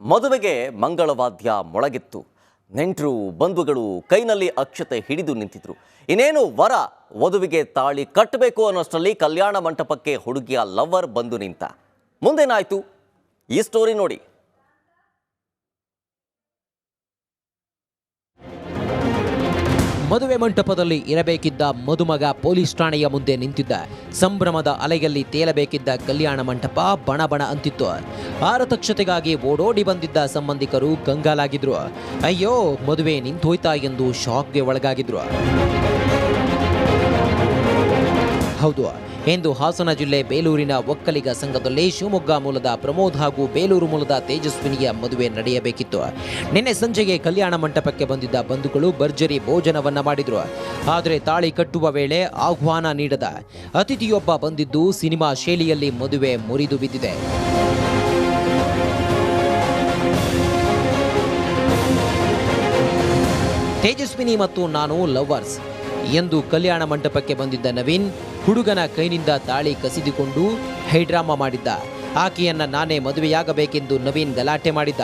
ಮದುವೆಗೆ ಮಂಗಳವಾದ್ಯ ಮೊಳಗಿತ್ತು. ನೆಂಟರು ಬಂಧುಗಳು ಕೈನಲ್ಲಿ ಅಕ್ಷತೆ ಹಿಡಿದು ನಿಂತಿದ್ರು. ಇನ್ನೇನು ವಧುವಿಗೆ ತಾಳಿ ಕಟ್ಟಬೇಕು ಅನ್ನೋಷ್ಟರಲ್ಲಿ ಕಲ್ಯಾಣ ಮಂಟಪಕ್ಕೆ ಹುಡುಗಿಯ ಲವರ್ ಬಂದು ನಿಂತ. ಮುಂದೇನಾಯ್ತು ಈ ಸ್ಟೋರಿ ನೋಡಿ. ಮದುವೆ ಮಂಟಪದಲ್ಲಿ ಇರಬೇಕಿದ್ದ ಮದುಮಗ ಪೊಲೀಸ್ ಠಾಣೆಯ ಮುಂದೆ ನಿಂತಿದ್ದ. ಸಂಭ್ರಮದ ಅಲೆಯಲ್ಲಿ ತೇಲಬೇಕಿದ್ದ ಕಲ್ಯಾಣ ಮಂಟಪ ಬಣ ಅಂತಿತ್ತು. ಆರತಕ್ಷತೆಗಾಗಿ ಓಡೋಡಿ ಬಂದಿದ್ದ ಸಂಬಂಧಿಕರು ಕಂಗಾಲಾಗಿದ್ರು. ಅಯ್ಯೋ, ಮದುವೆ ನಿಂತೋಯ್ತಾ ಎಂದು ಶಾಕ್ಗೆ ಒಳಗಾಗಿದ್ರು. ಹೌದು, ಎಂದು ಹಾಸನ ಜಿಲ್ಲೆ ಬೇಲೂರಿನ ಒಕ್ಕಲಿಗ ಸಂಘದಲ್ಲಿ ಶಿವಮೊಗ್ಗ ಮೂಲದ ಪ್ರಮೋದ್ ಹಾಗೂ ಬೇಲೂರು ಮೂಲದ ತೇಜಸ್ವಿನಿಯ ಮದುವೆ ನಡೆಯಬೇಕಿತ್ತು. ನಿನ್ನೆ ಸಂಜೆಗೆ ಕಲ್ಯಾಣ ಮಂಟಪಕ್ಕೆ ಬಂದಿದ್ದ ಬಂಧುಗಳು ಭರ್ಜರಿ ಭೋಜನವನ್ನ ಮಾಡಿದ್ರು. ಆದರೆ ತಾಳಿ ಕಟ್ಟುವ ವೇಳೆ ಆಹ್ವಾನ ನೀಡದ ಅತಿಥಿಯೊಬ್ಬ ಬಂದಿದ್ದು ಸಿನಿಮಾ ಶೈಲಿಯಲ್ಲಿ ಮದುವೆ ಮುರಿದು ಬಿದ್ದಿದೆ. ತೇಜಸ್ವಿನಿ ಮತ್ತು ನಾನು ಲವರ್ಸ್ ಎಂದು ಕಲ್ಯಾಣ ಮಂಟಪಕ್ಕೆ ಬಂದಿದ್ದ ನವೀನ್ ಹುಡುಗನ ಕೈನಿಂದ ತಾಳಿ ಕಸಿದುಕೊಂಡು ಹೈಡ್ರಾಮಾ ಮಾಡಿದ್ದ. ಆಕೆಯನ್ನ ನಾನೇ ಮದುವೆಯಾಗಬೇಕೆಂದು ನವೀನ್ ಗಲಾಟೆ ಮಾಡಿದ್ದ.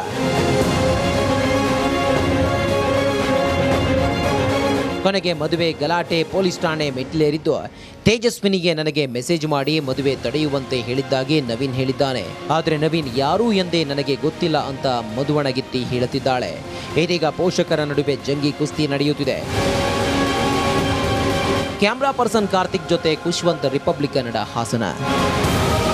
ಕೊನೆಗೆ ಮದುವೆ ಗಲಾಟೆ ಪೊಲೀಸ್ ಠಾಣೆ ಮೆಟ್ಟಿಲೇರಿದ್ದು. ತೇಜಸ್ವಿನಿಗೆ ನನಗೆ ಮೆಸೇಜ್ ಮಾಡಿ ಮದುವೆ ತಡೆಯುವಂತೆ ಹೇಳಿದ್ದಾಗಿ ನವೀನ್ ಹೇಳಿದ್ದಾನೆ. ಆದರೆ ನವೀನ್ ಯಾರು ಎಂದೇ ನನಗೆ ಗೊತ್ತಿಲ್ಲ ಅಂತ ಮದುವಣಗಿತ್ತಿ ಹೇಳುತ್ತಿದ್ದಾಳೆ. ಇದೀಗ ಪೋಷಕರ ನಡುವೆ ಜಂಗಿ ಕುಸ್ತಿ ನಡೆಯುತ್ತಿದೆ. ಕ್ಯಾಮ್ರಾ ಪರ್ಸನ್ ಕಾರ್ತಿಕ್ ಜೊತೆ ಖುಷ್ವಂತ್, ರಿಪಬ್ಲಿಕ್ ಕನ್ನಡ, ಹಾಸನ.